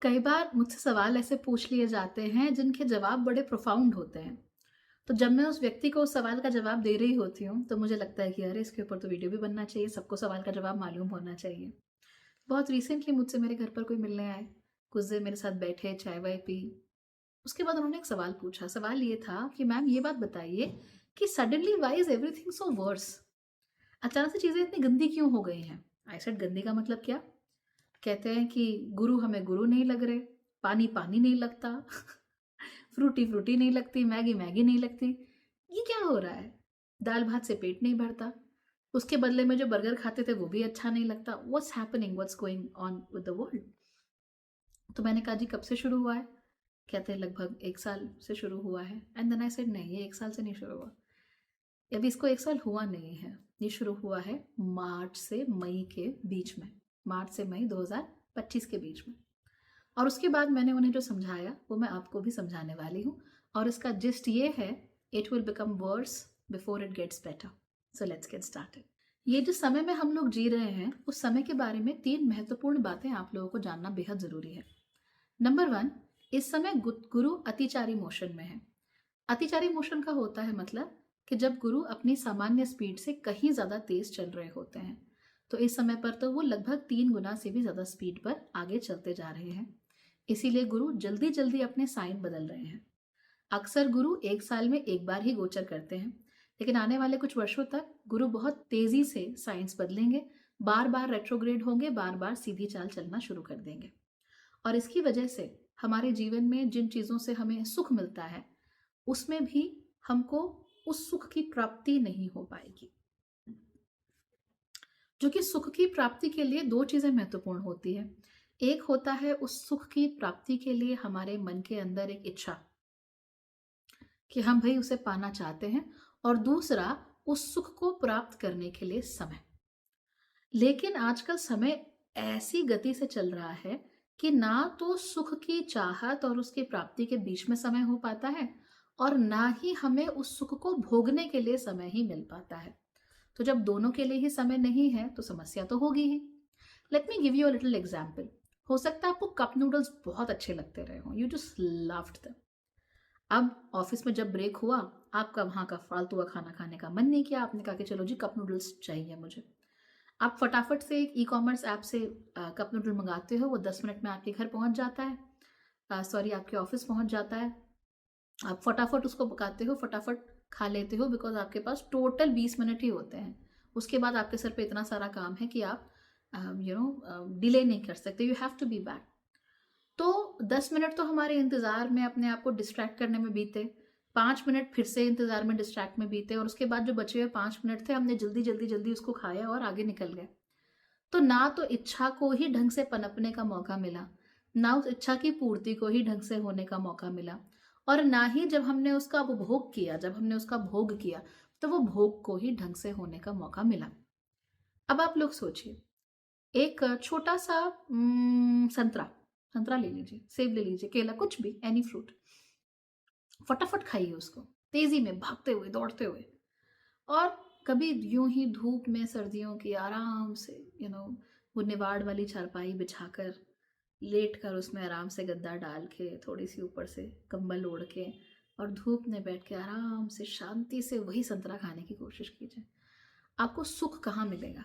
कई बार मुझसे सवाल ऐसे पूछ लिए जाते हैं जिनके जवाब बड़े प्रोफाउंड होते हैं। तो जब मैं उस व्यक्ति को उस सवाल का जवाब दे रही होती हूँ तो मुझे लगता है कि अरे इसके ऊपर तो वीडियो भी बनना चाहिए, सबको सवाल का जवाब मालूम होना चाहिए। बहुत रिसेंटली मुझसे मेरे घर पर कोई मिलने आए, कुछ देर मेरे साथ बैठे, चाय वाय पी। उसके बाद उन्होंने एक सवाल पूछा। सवाल ये था कि मैम ये बात बताइए कि suddenly why is everything so worse. अचानक से चीज़ें इतनी गंदी क्यों हो गई हैं। आई सेड गंदी का मतलब क्या? कहते हैं कि गुरु हमें गुरु नहीं लग रहे, पानी पानी नहीं लगता, फ्रूटी फ्रूटी नहीं लगती, मैगी मैगी नहीं लगती। ये क्या हो रहा है? दाल भात से पेट नहीं भरता, उसके बदले में जो बर्गर खाते थे वो भी अच्छा नहीं लगता। What's happening, what's going on with the world? तो मैंने कहा जी कब से शुरू हुआ है? कहते हैं लगभग 1 साल से शुरू हुआ है। एंड देन आई सेड नहीं, ये 1 साल से नहीं शुरू हुआ। अभी इसको 1 साल हुआ नहीं है। ये शुरू हुआ है मार्च से मई के बीच में, मार्च से मई 2025 के बीच में। और उसके बाद मैंने उन्हें जो समझाया वो मैं आपको भी समझाने वाली हूँ। और इसका जिस्ट ये है, it will become worse before it gets better. So let's get started. ये जो समय में हम लोग जी रहे हैं उस समय के बारे में 3 महत्वपूर्ण बातें आप लोगों को जानना बेहद ज़रूरी है। नंबर 1, इस समय गुरु अतिचारी मोशन में है। अतिचारी मोशन का होता है मतलब कि जब गुरु अपनी सामान्य स्पीड से कहीं ज़्यादा तेज चल रहे होते हैं। तो इस समय पर तो वो लगभग 3 गुना से भी ज़्यादा स्पीड पर आगे चलते जा रहे हैं। इसीलिए गुरु जल्दी जल्दी अपने साइन बदल रहे हैं। अक्सर गुरु 1 साल में एक बार ही गोचर करते हैं, लेकिन आने वाले कुछ वर्षों तक गुरु बहुत तेजी से साइंस बदलेंगे, बार बार रेट्रोग्रेड होंगे, बार बार सीधी चाल चलना शुरू कर देंगे। और इसकी वजह से हमारे जीवन में जिन चीज़ों से हमें सुख मिलता है उसमें भी हमको उस सुख की प्राप्ति नहीं हो पाएगी। जो कि सुख की प्राप्ति के लिए 2 चीज़ें महत्वपूर्ण होती है। एक होता है उस सुख की प्राप्ति के लिए हमारे मन के अंदर एक इच्छा कि हम भाई उसे पाना चाहते हैं, और दूसरा उस सुख को प्राप्त करने के लिए समय। लेकिन आजकल समय ऐसी गति से चल रहा है कि ना तो सुख की चाहत और उसकी प्राप्ति के बीच में समय हो पाता है, और ना ही हमें उस सुख को भोगने के लिए समय ही मिल पाता है। तो जब दोनों के लिए ही समय नहीं है तो समस्या तो होगी ही। Let me give you a little example. हो सकता है आपको कप नूडल्स बहुत अच्छे लगते रहे हों, यू जस्ट लव्ड देम। अब ऑफिस में जब ब्रेक हुआ, आपका वहाँ का फालतू का खाना खाने का मन नहीं किया, आपने कहा कि चलो जी कप नूडल्स चाहिए मुझे। आप फटाफट से एक ई-कॉमर्स ऐप से कप नूडल मंगाते हो, वो 10 मिनट में आपके घर पहुँच जाता है, सॉरी आपके ऑफिस पहुँच जाता है। आप फटाफट उसको पकाते हो, फटाफट खा लेते हो, बिकॉज आपके पास टोटल 20 मिनट ही होते हैं। उसके बाद आपके सर पे इतना सारा काम है कि आप डिले नहीं कर सकते, you have to be back. तो 10 मिनट तो हमारे इंतज़ार में अपने आप को डिस्ट्रैक्ट करने में बीते, 5 मिनट फिर से इंतज़ार में डिस्ट्रैक्ट में बीते, और उसके बाद जो बचे हुए 5 मिनट थे हमने जल्दी जल्दी जल्दी उसको खाया और आगे निकल गए। तो ना तो इच्छा को ही ढंग से पनपने का मौका मिला, ना उस इच्छा की पूर्ति को ही ढंग से होने का मौका मिला, और ना ही जब हमने उसका उपभोग किया, जब हमने उसका भोग किया, तो वो भोग को ही ढंग से होने का मौका मिला। अब आप लोग सोचिए, एक छोटा सा संतरा, संतरा ले लीजिए, सेब ले लीजिए, केला, कुछ भी, एनी फ्रूट। फटाफट खाइए उसको, तेजी में, भागते हुए, दौड़ते हुए। और कभी यूं ही धूप में सर्दियों की आराम से वो निवाड़ वाली चारपाई बिछाकर, लेट कर उसमें आराम से गद्दा डाल के, थोड़ी सी ऊपर से कंबल ओढ़ के, और धूप में बैठ के आराम से शांति से वही संतरा खाने की कोशिश कीजिए। आपको सुख कहाँ मिलेगा?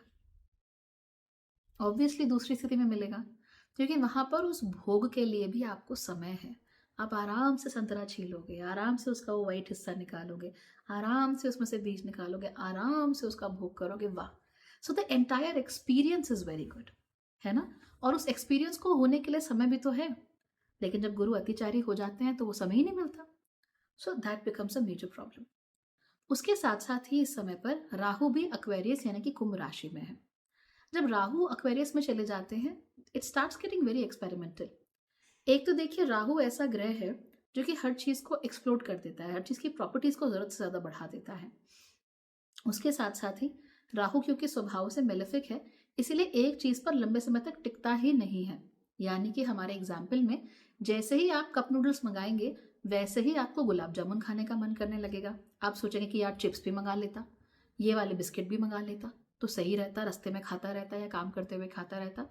ऑब्वियसली दूसरी स्थिति में मिलेगा, क्योंकि वहां पर उस भोग के लिए भी आपको समय है। आप आराम से संतरा छीलोगे, आराम से उसका वो वाइट हिस्सा निकालोगे, आराम से उसमें से बीज निकालोगे, आराम से उसका भोग करोगे। वाह! So the entire experience is very good, है ना? और उस एक्सपीरियंस को होने के लिए समय भी तो है, लेकिन जब गुरु अतिचारी हो जाते हैं तो वो समय ही नहीं मिलता। So that becomes a major problem. उसके साथ साथ ही इस समय पर राहु भी एक्वेरियस यानी कि कुंभ राशि में है। जब राहु एक्वेरियस में चले जाते हैं, it starts getting very experimental. एक तो देखिए, राहु ऐसा ग्रह है जो कि हर चीज को एक्सप्लोर कर देता है, हर चीज की प्रॉपर्टीज को जरूरत से ज्यादा बढ़ा देता है। उसके साथ साथ ही राहु क्योंकि स्वभाव से मेलेफिक है, इसीलिए एक चीज पर लंबे समय तक टिकता ही नहीं है। यानी कि हमारे एग्जाम्पल में, जैसे ही आप कप नूडल्स मंगाएंगे वैसे ही आपको गुलाब जामुन खाने का मन करने लगेगा। आप सोचेंगे कि यार चिप्स भी मंगा लेता, ये वाले बिस्किट भी मंगा लेता, तो सही रहता, रास्ते में खाता रहता या काम करते हुए खाता रहता।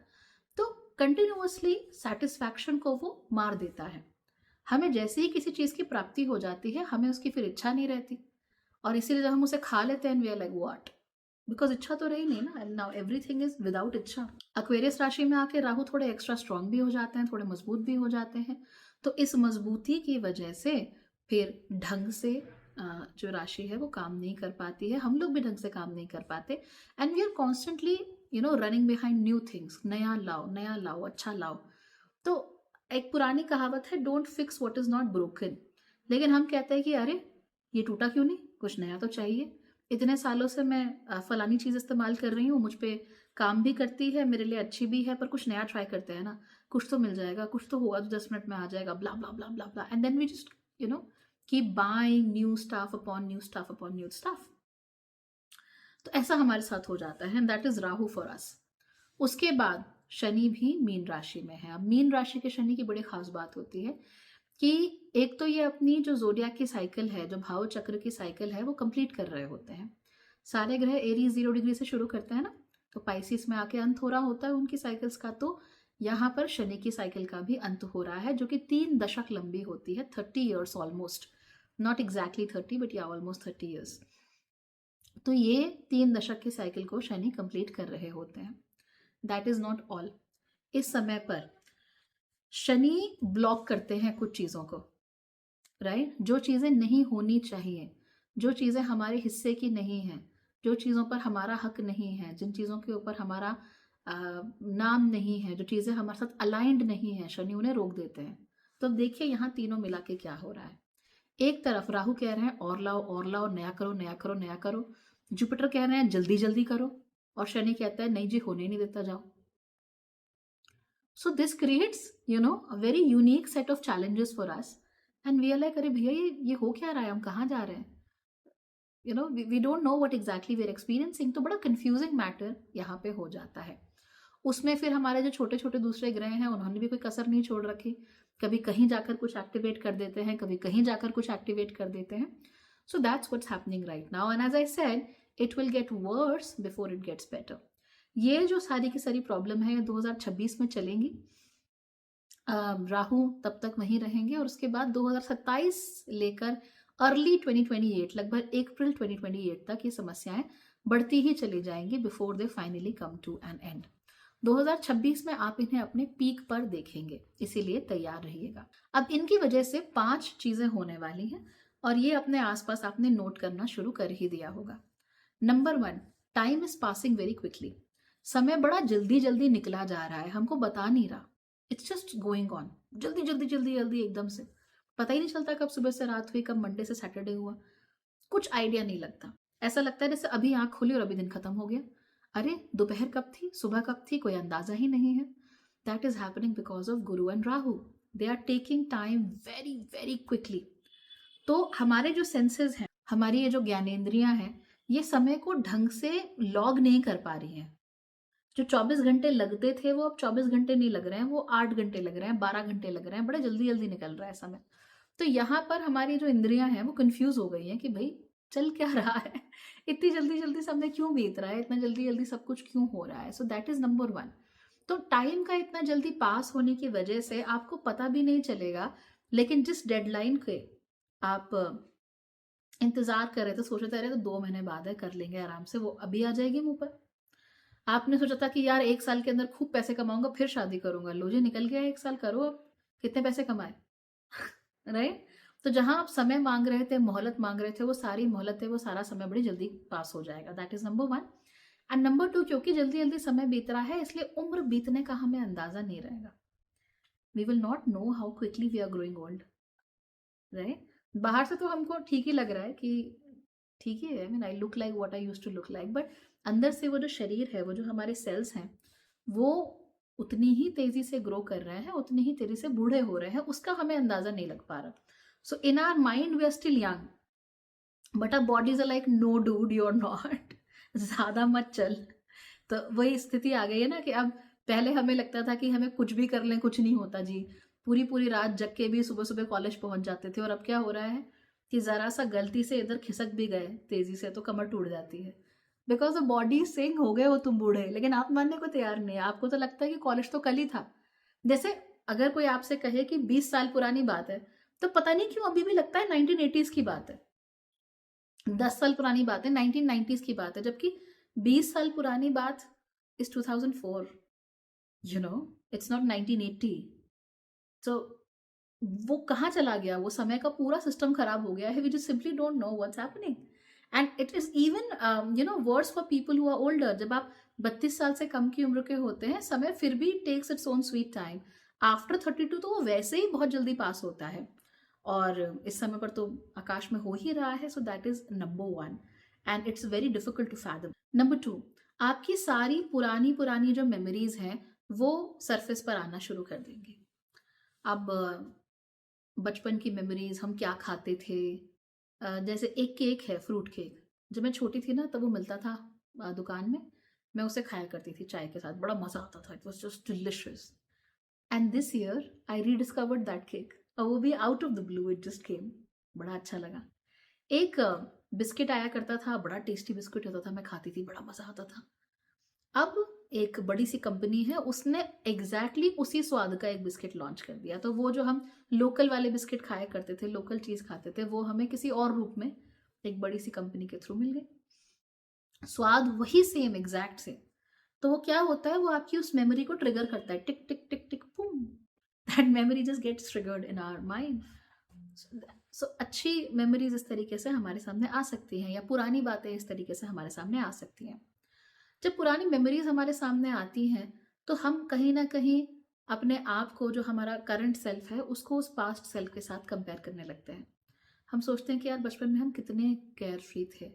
तो कंटिन्यूअसली सेटिस्फैक्शन को वो मार देता है। हमें जैसे ही किसी चीज़ की प्राप्ति हो जाती है, हमें उसकी फिर इच्छा नहीं रहती, और इसीलिए जब हम उसे खा लेते हैं, we are like what, because इच्छा तो रही नहीं ना, and now everything is without इच्छा। एक्वेरियस राशि में आके राहु थोड़े एक्स्ट्रा स्ट्रांग भी हो जाते हैं, थोड़े मजबूत भी हो जाते हैं। तो इस मजबूती की वजह से फिर ढंग से जो राशि है वो काम नहीं कर पाती है, हम लोग भी ढंग से काम नहीं कर पाते, and we are constantly running behind new things, नया लाओ, अच्छा लाओ। तो एक पुरानी कहावत है, don't fix what is not broken, लेकिन हम कहते हैं कि अरे ये टूटा क्यों नहीं, कुछ नया तो चाहिए। इतने सालों से मैं फलानी चीज़ इस्तेमाल कर रही हूँ, मुझ पे काम भी करती है, मेरे लिए अच्छी भी है, पर कुछ नया ट्राई करते हैं ना, कुछ तो मिल जाएगा, कुछ तो होगा जो 10 मिनट में आ जाएगा, blah blah blah blah blah, and then we just keep buying new stuff upon new stuff upon new stuff. तो ऐसा हमारे साथ हो जाता है, and that is Rahu for us. उसके बाद शनि भी मीन राशि में है। अब मीन राशि के शनि की बड़ी खास बात होती है कि एक तो ये अपनी जो जोडियाक की साइकिल है, जो भाव चक्र की साइकिल है, वो कंप्लीट कर रहे होते हैं। सारे ग्रह एरीज 0 डिग्री से शुरू करते हैं ना, तो पाइसिस में आके अंत हो रहा होता है उनकी साइकिल्स का। तो यहाँ पर शनि की साइकिल का भी अंत हो रहा है, जो कि 3 दशक लंबी होती है, 30 years almost, not exactly 30 but या ऑलमोस्ट 30 ईयर्स। तो ये 3 दशक की साइकिल को शनि कंप्लीट कर रहे होते हैं। That is not all. इस समय पर शनि ब्लॉक करते हैं कुछ चीज़ों को, राइट? जो चीज़ें नहीं होनी चाहिए, जो चीज़ें हमारे हिस्से की नहीं हैं, जो चीज़ों पर हमारा हक नहीं है, जिन चीज़ों के ऊपर हमारा नाम नहीं है, जो चीज़ें हमारे साथ अलाइंड नहीं है, शनि उन्हें रोक देते हैं। तो देखिए यहाँ तीनों मिला के क्या हो रहा है। एक तरफ राहु कह रहे हैं और लाओ, नया करो, नया करो, नया करो। जुपिटर कह रहे हैं जल्दी जल्दी करो, और शनि कहता है नहीं जी, होने नहीं देता, जाओ। So this creates, a very unique set of challenges for us. And we are like, अरे भैया ये हो क्या रहा है, हम कहाँ जा रहे हैं? We don't know what exactly we're experiencing. तो बड़ा confusing matter यहाँ पे हो जाता है। उसमें फिर हमारे जो छोटे छोटे दूसरे ग्रह हैं, उन्होंने भी कोई कसर नहीं छोड़ रखी। कभी कहीं जाकर कुछ एक्टिवेट कर देते हैं, कभी कहीं जाकर कुछ एक्टिवेट कर देते हैं। So that's what's happening right now. And as I said, it will get worse before it gets better. ये जो सारी की सारी प्रॉब्लम है, 2026 में चलेंगी। राहु तब तक वहीं रहेंगे, और उसके बाद 2027 लेकर अर्ली 2028, लगभग अप्रैल 2028 तक ये समस्याएं बढ़ती ही चली जाएंगी before they finally come to an end. 2026 में आप इन्हें अपने पीक पर देखेंगे, इसीलिए तैयार रहिएगा। अब इनकी वजह से 5 चीजें होने वाली हैं, और ये अपने आसपास आपने नोट करना शुरू कर ही दिया होगा। Number 1, time is passing very quickly. समय बड़ा जल्दी जल्दी निकला जा रहा है, हमको बता नहीं रहा, इट्स जस्ट गोइंग ऑन, जल्दी जल्दी जल्दी जल्दी, एकदम से पता ही नहीं चलता कब सुबह से रात हुई, कब मंडे से सैटरडे हुआ, कुछ आइडिया नहीं लगता। ऐसा लगता है जैसे अभी आंख खुली और अभी दिन खत्म हो गया, अरे दोपहर कब थी, सुबह कब थी, कोई अंदाजा ही नहीं है। That is happening because of Guru and Rahu, they are taking time very very quickly. तो हमारे जो सेंसेस हैं, हमारी ये जो ज्ञानेंद्रियां हैं, ये समय को ढंग से लॉग नहीं कर पा रही हैं। जो 24 घंटे लगते थे वो अब 24 घंटे नहीं लग रहे हैं, वो 8 घंटे लग रहे हैं, 12 घंटे लग रहे हैं, बड़े जल्दी जल्दी निकल रहा है समय। तो यहाँ पर हमारी जो इंद्रियां हैं वो कंफ्यूज हो गई हैं कि भाई चल क्या रहा है, इतनी जल्दी जल्दी समय क्यों बीत रहा है, इतना जल्दी जल्दी सब कुछ क्यों हो रहा है। So that is number 1। तो टाइम का इतना जल्दी पास होने की वजह से आपको पता भी नहीं चलेगा, लेकिन जिस डेडलाइन के आप इंतजार कर रहे थे, सोच रहे थे तो 2 महीने बाद है, कर लेंगे आराम से, वो अभी आ जाएगी मुंह पर। आपने सोचा था कि यार 1 साल के अंदर खूब पैसे कमाऊंगा फिर शादी करूंगा, लो जी निकल गया 1 साल, करो अब, कितने पैसे कमाए। राइट? तो जहां आप समय मांग रहे थे, मोहलत मांग रहे थे, वो सारी मोहलत है, वो सारा समय बड़ी जल्दी पास हो जाएगा। That is number 1। And number 2, क्योंकि जल्दी जल्दी समय बीत रहा है, इसलिए उम्र बीतने का हमें अंदाजा नहीं रहेगा। We will not know how quickly we are growing old. Right? बाहर से तो हमको ठीक ही लग रहा है कि ठीक ही है, I mean I look like what I used to look like, but अंदर से वो जो शरीर है, वो जो हमारे सेल्स हैं, वो उतनी ही तेजी से ग्रो कर रहे हैं, उतनी ही तेजी से बूढ़े हो रहे हैं, उसका हमें अंदाजा नहीं लग पा रहा। So in our mind we are still young, but our bodies are like no dude, you are not, ज्यादा मत चल। तो वही स्थिति आ गई है ना कि अब पहले हमें लगता था कि हमें कुछ भी कर लें कुछ नहीं होता जी, पूरी पूरी रात जग के भी सुबह सुबह कॉलेज पहुंच जाते थे, और अब क्या हो रहा है कि जरा सा गलती से इधर खिसक भी गए तेजी से तो कमर टूट जाती है। बिकॉज द बॉडी सिंग हो गए हो तुम बूढ़े, लेकिन आप मानने को तैयार नहीं है। आपको तो लगता है कि कॉलेज तो कल ही था। जैसे अगर कोई आपसे कहे कि 20 साल पुरानी बात है, तो पता नहीं क्यों अभी भी लगता है 1980s की बात है। 10 साल पुरानी बात है, 1990s की बात है, जबकि 20 साल पुरानी बात is 2004, you know, it's not 1980। तो वो कहाँ चला गया, वो समय का पूरा सिस्टम खराब हो गया है। We just simply don't know what's happening. And it is even worse for people who are older. जब आप 32 साल से कम की उम्र के होते हैं, समय फिर भी takes its own sweet time. After 32 तो वो वैसे ही बहुत जल्दी पास होता है, और इस समय पर तो आकाश में हो ही रहा है। So that is number one, and it's very difficult to fathom. Number two, आपकी सारी पुरानी पुरानी जो मेमोरीज हैं वो सरफेस पर आना शुरू कर देंगी। अब बचपन की मेमोरीज, हम क्या खाते थे। जैसे एक केक है, फ्रूट केक। जब मैं छोटी थी ना, तब वो मिलता था दुकान में। मैं उसे खाया करती थी चाय के साथ, बड़ा मजा आता था। It was just delicious. And this year I rediscovered that cake, और वो भी out of the blue, it just came. बड़ा अच्छा लगा। एक बिस्किट आया करता था, बड़ा टेस्टी बिस्किट होता था, मैं खाती थी, बड़ा मजा आता था। अब एक बड़ी सी कंपनी है, उसने एग्जैक्टली उसी स्वाद का एक बिस्किट लॉन्च कर दिया। तो वो जो हम लोकल वाले बिस्किट खाया करते थे, लोकल चीज खाते थे, वो हमें किसी और रूप में एक बड़ी सी कंपनी के थ्रू मिल गई। स्वाद वही सेम, एग्जैक्ट सेम। तो वो क्या होता है, वो आपकी उस मेमोरी को ट्रिगर करता है, टिक टिक टिक टिक पुम। That memory just gets triggered in our mind. So अच्छी मेमोरीज इस तरीके से हमारे सामने आ सकती हैं, या पुरानी बातें इस तरीके से हमारे सामने आ सकती हैं। जब पुरानी मेमोरीज हमारे सामने आती हैं, तो हम कहीं ना कहीं अपने आप को, जो हमारा करंट सेल्फ है, उसको उस पास्ट सेल्फ के साथ कंपेयर करने लगते हैं। हम सोचते हैं कि यार बचपन में हम कितने केयर फ्री थे।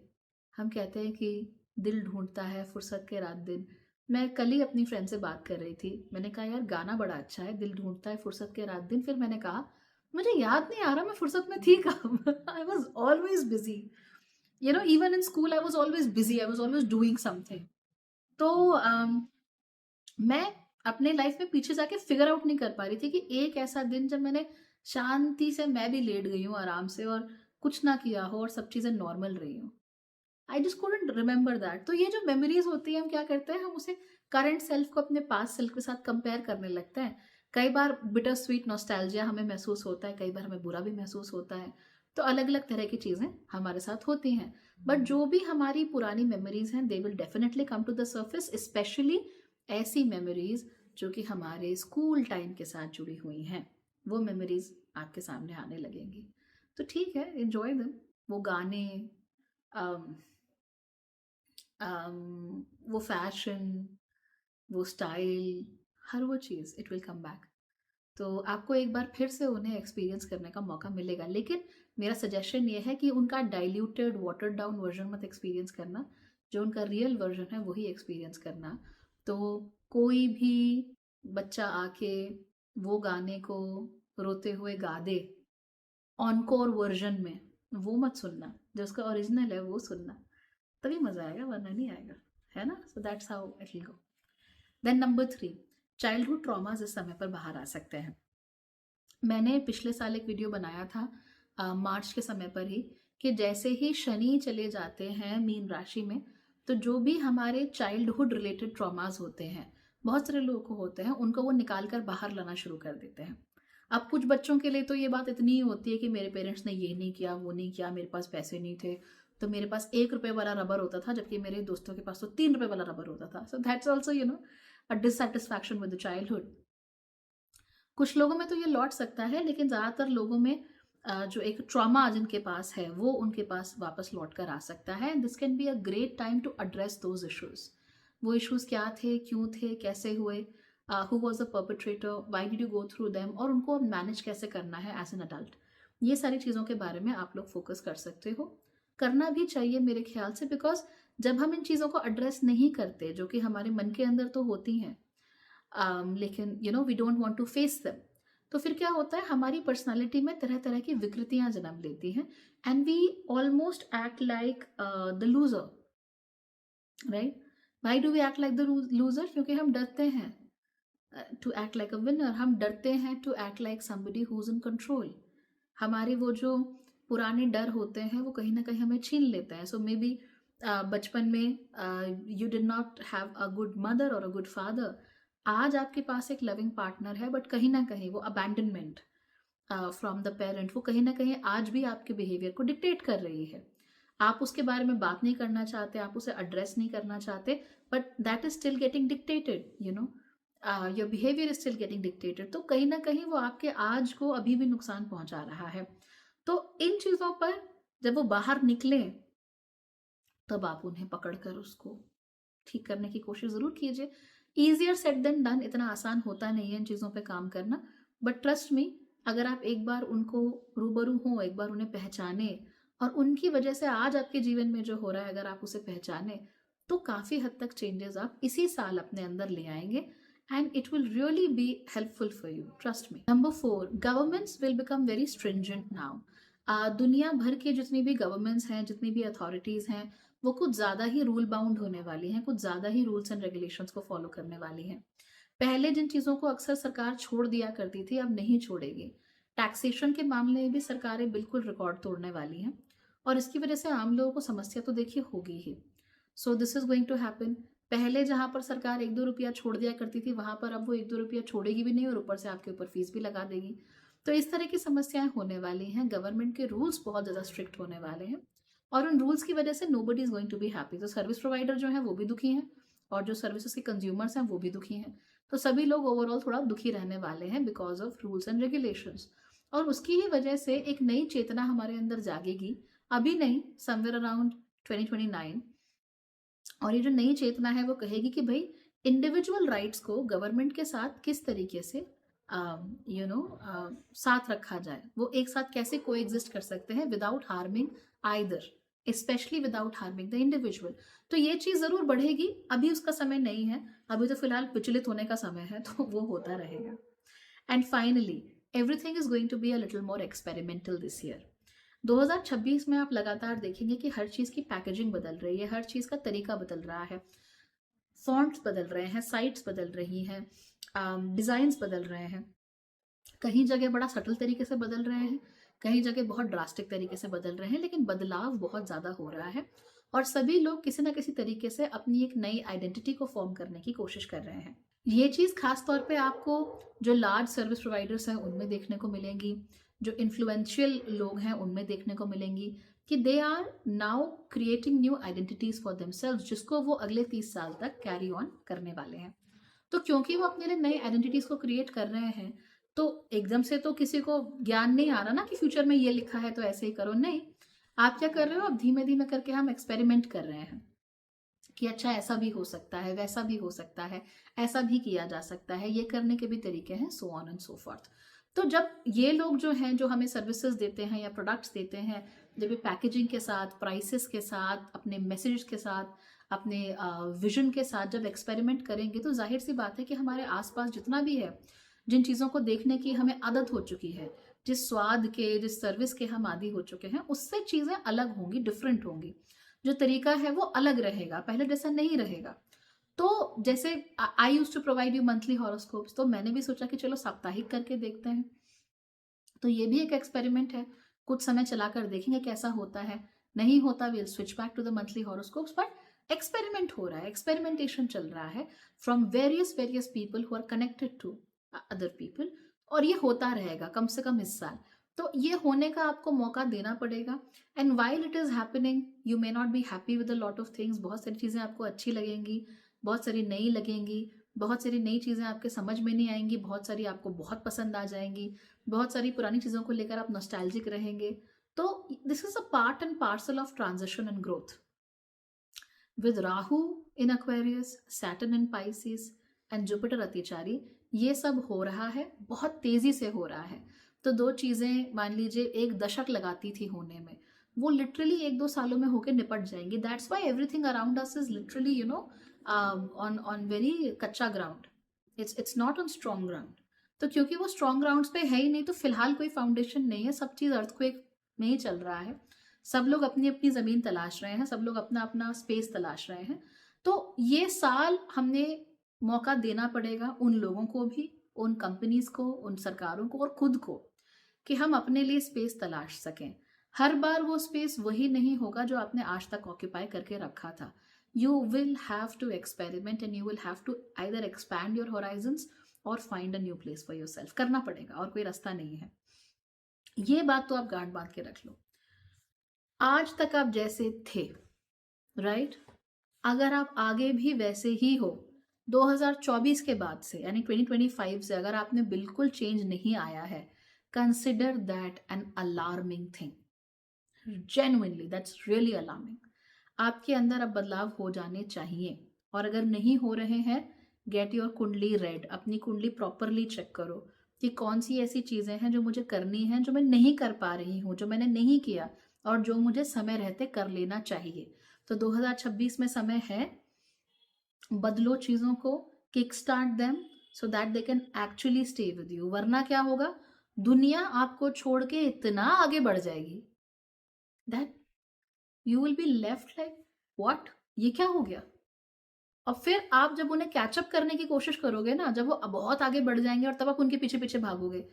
हम कहते हैं कि दिल ढूंढता है फुर्सत के रात दिन। मैं कल ही अपनी फ्रेंड से बात कर रही थी, मैंने कहा यार गाना बड़ा अच्छा है, दिल ढूंढता है फुर्सत के रात दिन। फिर मैंने कहा मुझे याद नहीं आ रहा मैं फुर्सत में थी कब। I was always busy, even in school I was always busy, I was always doing something. तो मैं अपने लाइफ में पीछे जाके फिगर आउट नहीं कर पा रही थी कि एक ऐसा दिन जब मैंने शांति से, मैं भी लेट गई हूँ आराम से, और कुछ ना किया हो, और सब चीजें नॉर्मल रही हो। I just couldn't remember that. तो ये जो मेमोरीज होती है, हम क्या करते हैं, हम उसे करंट सेल्फ को अपने पास्ट सेल्फ के साथ कंपेयर करने लगते हैं। कई बार बिटर स्वीट नॉस्टैल्जिया हमें महसूस होता है, कई बार हमें बुरा भी महसूस होता है। तो अलग अलग तरह की चीजें हमारे साथ होती हैं। बट जो भी हमारी पुरानी मेमोरीज हैं, they will definitely come to the surface, especially ऐसी मेमोरीज जो कि हमारे स्कूल टाइम के साथ जुड़ी हुई हैं। वो मेमोरीज आपके सामने आने लगेंगी। तो ठीक है, एंजॉय देम। वो गाने, वो फैशन, वो स्टाइल, हर वो चीज़, इट विल कम बैक। तो आपको एक बार फिर से उन्हें एक्सपीरियंस करने का मौका मिलेगा, लेकिन मेरा सजेशन ये है कि उनका डाइल्यूटेड, वाटर्ड डाउन वर्जन मत एक्सपीरियंस करना। जो उनका रियल वर्जन है वही एक्सपीरियंस करना। तो कोई भी बच्चा आके वो गाने को रोते हुए गा दे ऑनकोर वर्जन में, वो मत सुनना। जो उसका ओरिजिनल है वो सुनना, तभी मजा आएगा, वरना नहीं आएगा। है ना? So that's how it will go. Then number 3, childhood traumas इस समय पर बाहर आ सकते हैं। मैंने पिछले साल एक वीडियो बनाया था, मार्च के समय पर ही, कि जैसे ही शनि चले जाते हैं मीन राशि में, तो जो भी हमारे चाइल्डहुड रिलेटेड ट्रॉमास होते हैं, बहुत सारे लोगों को होते हैं, उनको वो निकाल कर बाहर लाना शुरू कर देते हैं। अब कुछ बच्चों के लिए तो ये बात इतनी ही होती है कि मेरे पेरेंट्स ने ये नहीं किया, वो नहीं किया, मेरे पास पैसे नहीं थे, तो मेरे पास 1 रुपए वाला रबर होता था, जबकि मेरे दोस्तों के पास तो 3 रुपए वाला रबर होता था। So that's also a dissatisfaction with the childhood. कुछ लोगों में तो ये लौट सकता है, लेकिन ज़्यादातर लोगों में जो एक ट्रॉमा जिनके पास है, वो उनके पास वापस लौट कर आ सकता है। This can be a great time to address those issues. वो इश्यूज क्या थे, क्यों थे, कैसे हुए, who was the perpetrator, why did you go through them, और उनको अब मैनेज कैसे करना है एज एन अडल्ट। ये सारी चीज़ों के बारे में आप लोग फोकस कर सकते हो। करना भी चाहिए मेरे ख्याल से, बिकॉज जब हम इन चीज़ों को एड्रेस नहीं करते, जो कि हमारे मन के अंदर तो होती हैं, लेकिन we don't want to face them, तो फिर क्या होता है, हमारी पर्सनालिटी में तरह तरह की विकृतियां जन्म लेती हैं, and we almost act like the loser. Right? Why do we act like the loser? क्योंकि हम डरते हैं to act like a winner. हम डरते हैं to act like somebody who is in control. हमारे वो जो पुराने डर होते हैं, वो कहीं ना कहीं हमें छीन लेते हैं। सो मे बी बचपन में you did not have a good mother और अ गुड फादर, आज आपके पास एक लविंग पार्टनर है, बट कहीं ना कहीं वो अबैंडनमेंट फ्रॉम द पेरेंट वो कहीं ना कहीं आज भी आपके बिहेवियर को डिक्टेट कर रही है। आप उसके बारे में बात नहीं करना चाहते, आप उसे एड्रेस नहीं करना चाहते, but that is still getting dictated, you know, your behaviour is still getting dictated. तो कहीं ना कहीं वो आपके आज को अभी भी नुकसान पहुंचा रहा है। तो इन चीजों पर जब वो बाहर निकले, तब आप उन्हें पकड़कर उसको ठीक करने की कोशिश जरूर कीजिए। ईजियर सेड देन डन, इतना आसान होता नहीं है इन चीजों पे काम करना, बट ट्रस्ट मी, अगर आप एक बार उनको रूबरू हो, एक बार उन्हें पहचाने, और उनकी वजह से आज आपके जीवन में जो हो रहा है अगर आप उसे पहचाने, तो काफी हद तक चेंजेस आप इसी साल अपने अंदर ले आएंगे, and it will really be helpful for you, trust me. Number 4, governments will become very stringent now. दुनिया भर के जितनी भी गवर्नमेंट्स हैं, जितनी भी अथॉरिटीज हैं, वो कुछ ज़्यादा ही रूल बाउंड होने वाली हैं, कुछ ज़्यादा ही रूल्स एंड रेगुलेशंस को फॉलो करने वाली हैं। पहले जिन चीज़ों को अक्सर सरकार छोड़ दिया करती थी, अब नहीं छोड़ेगी। टैक्सेशन के मामले में भी सरकारें बिल्कुल रिकॉर्ड तोड़ने वाली हैं, और इसकी वजह से आम लोगों को समस्या तो देखिए होगी ही। So this is going to happen. पहले जहां पर सरकार 1-2 रुपया छोड़ दिया करती थी, वहां पर अब वो 1-2 रुपया छोड़ेगी भी नहीं, और ऊपर से आपके ऊपर फीस भी लगा देगी। तो इस तरह की समस्याएं होने वाली हैं। गवर्नमेंट के रूल्स बहुत ज़्यादा स्ट्रिक्ट होने वाले हैं, और उन रूल्स की वजह से nobody is going to be happy. तो सर्विस प्रोवाइडर जो है वो भी दुखी हैं, और जो सर्विसेज के कंज्यूमर्स हैं वो भी दुखी हैं। तो सभी लोग ओवरऑल थोड़ा दुखी रहने वाले हैं because of rules and regulations. और उसकी ही वजह से एक नई चेतना हमारे अंदर जागेगी, अभी नहीं, समवेयर अराउंड 2029। और ये जो नई चेतना है वो कहेगी कि भाई, इंडिविजुअल राइट्स को गवर्नमेंट के साथ किस तरीके से साथ रखा जाए, वो एक साथ कैसे को एग्जिस्ट कर सकते हैं without harming either, specially without harming the individual. तो ये चीज जरूर बढ़ेगी, अभी उसका समय नहीं है, अभी तो फिलहाल विचलित होने का समय है, तो वो होता रहेगा। And finally, everything is going to be a little more experimental this year. 2026 में आप लगातार देखेंगे कि हर चीज की पैकेजिंग बदल रही है, हर चीज का तरीका बदल रहा है, फॉन्ट्स बदल रहे हैं, साइट्स बदल रही हैं, डिजाइन्स बदल रहे हैं। कहीं जगह बड़ा सटल तरीके से बदल रहे हैं, कहीं जगह बहुत ड्रास्टिक तरीके से बदल रहे हैं, लेकिन बदलाव बहुत ज़्यादा हो रहा है, और सभी लोग किसी ना किसी तरीके से अपनी एक नई आइडेंटिटी को फॉर्म करने की कोशिश कर रहे हैं। ये चीज़ खास तौर पे आपको जो लार्ज सर्विस प्रोवाइडर्स हैं उनमें देखने को मिलेंगी, जो इन्फ्लुएंशियल लोग हैं उनमें देखने को मिलेंगी, कि they are now creating new identities for themselves, जिसको वो अगले 30 साल तक कैरी ऑन करने वाले हैं। तो क्योंकि वो अपने लिए नए आइडेंटिटीज को क्रिएट कर रहे हैं, तो एकदम से तो किसी को ज्ञान नहीं आ रहा ना कि फ्यूचर में ये लिखा है तो ऐसे ही करो, नहीं। आप क्या कर रहे हो, अब धीमे धीमे करके हम एक्सपेरिमेंट कर रहे हैं कि अच्छा ऐसा भी हो सकता है, वैसा भी हो सकता है, ऐसा भी किया जा सकता है, ये करने के भी तरीके हैं, so on and so fourth. तो जब ये लोग जो हैं, जो हमें सर्विसेज देते हैं या प्रोडक्ट्स देते हैं, जब ये पैकेजिंग के साथ, प्राइसेस के साथ, अपने मैसेज के साथ, अपने विजन के साथ जब एक्सपेरिमेंट करेंगे, तो जाहिर सी बात है कि हमारे आसपास जितना भी है, जिन चीज़ों को देखने की हमें आदत हो चुकी है, जिस स्वाद के, जिस सर्विस के हम आदी हो चुके हैं, उससे चीज़ें अलग होंगी, डिफरेंट होंगी। जो तरीका है वो अलग रहेगा, पहले जैसा नहीं रहेगा। तो जैसे I use to provide you monthly horoscopes, तो मैंने भी सोचा कि चलो साप्ताहिक करके देखते हैं। तो ये भी एक एक्सपेरिमेंट है, कुछ समय चलाकर देखेंगे कैसा होता है। नहीं होता, will switch back to the monthly horoscopes, but experiment हो रहा है, एक्सपेरिमेंटेशन चल रहा है from various various people who are connected to other people, और ये होता रहेगा कम से कम इस साल। तो ये होने का आपको मौका देना पड़ेगा। And while it is happening, you may not be happy with a lot of things. बहुत सारी चीजें आपको अच्छी लगेंगी, बहुत सारी नई लगेंगी, बहुत सारी नई चीजें आपके समझ में नहीं आएंगी, बहुत सारी आपको बहुत पसंद आ जाएंगी, बहुत सारी पुरानी चीजों को लेकर आप नॉस्टैल्जिक रहेंगे। तो this is a part and parcel of transition and growth. With Rahu in Aquarius, Saturn in Pisces and Jupiter अतिचारी, ये सब हो रहा है, बहुत तेजी से हो रहा है। तो दो चीजें मान लीजिए एक दशक लगाती थी होने में, वो लिटरली 1-2 सालों में होकर निपट जाएंगी। That's why everything around us is literally on on very कच्चा ground, it's not on strong ground. तो क्योंकि वो स्ट्रॉन्ग ग्राउंड्स पे है ही नहीं, तो फिलहाल कोई फाउंडेशन नहीं है, सब चीज अर्थक्वेक में ही चल रहा है। सब लोग अपनी अपनी जमीन तलाश रहे हैं, सब लोग अपना अपना स्पेस तलाश रहे हैं। तो ये साल हमने मौका देना पड़ेगा उन लोगों को भी, उन कंपनीज को, उन सरकारों को और खुद को, कि हम अपने लिए स्पेस तलाश सकें। हर बार वो स्पेस वही नहीं होगा जो आपने आज तक ऑक्यूपाई करके रखा था. You will have to experiment and you will have to either expand your horizons और find a new place for yourself. करना पड़ेगा और कोई रास्ता नहीं है. ये बात तो आप गांठ बांध के रख लो. आज तक आप जैसे थे, राइट, अगर आप आगे भी वैसे ही हो 2024 के बाद से, यानी 2025 से अगर आपने बिल्कुल चेंज नहीं आया है, consider that an alarming thing. Genuinely that's really alarming. आपके अंदर अब बदलाव हो जाने चाहिए. और अगर नहीं हो रहे हैं, गेट योर कुंडली रेड. अपनी कुंडली प्रॉपरली चेक करो कि कौन सी ऐसी चीजें हैं जो मुझे करनी है, जो मैं नहीं कर पा रही हूँ, जो मैंने नहीं किया और जो मुझे समय रहते कर लेना चाहिए. तो 2026 में समय है, बदलो चीजों को, kick start them so that they can actually stay with you. वरना क्या होगा, दुनिया आपको छोड़ के इतना आगे बढ़ जाएगी that you will be left like what, ये क्या हो गया. और फिर आप जब उन्हें कैचअप करने की कोशिश करोगे ना, जब वो बहुत आगे बढ़ जाएंगे और तब आप उनके पीछे पीछे भागोगे,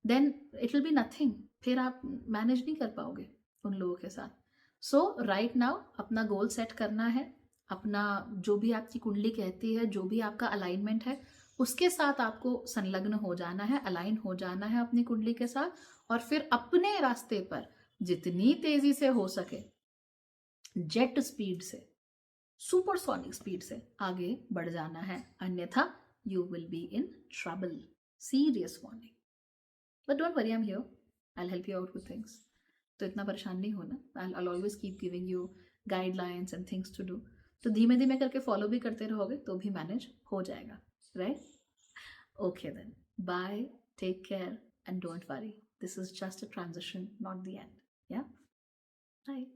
then it will be nothing. फिर आप मैनेज नहीं कर पाओगे उन लोगों के साथ. सो राइट नाउ अपना गोल सेट करना है. अपना जो भी आपकी कुंडली कहती है, जो भी आपका अलाइनमेंट है, उसके साथ आपको संलग्न हो जाना है, अलाइन हो जाना है अपनी कुंडली के साथ. और फिर अपने रास्ते पर जितनी तेजी से हो सके, जेट स्पीड से, सुपरसोनिक स्पीड से आगे बढ़ जाना है. अन्यथा you will be in trouble. Serious warning. But don't worry, I am here. I help you out with things. तो इतना परेशान नहीं होना. I always keep giving you guidelines and things to do. तो धीमे धीमे करके फॉलो भी करते रहोगे तो भी मैनेज हो जाएगा. Right? Okay then. Bye. Take care and don't worry. This is just a transition, not the end. Yeah? Bye.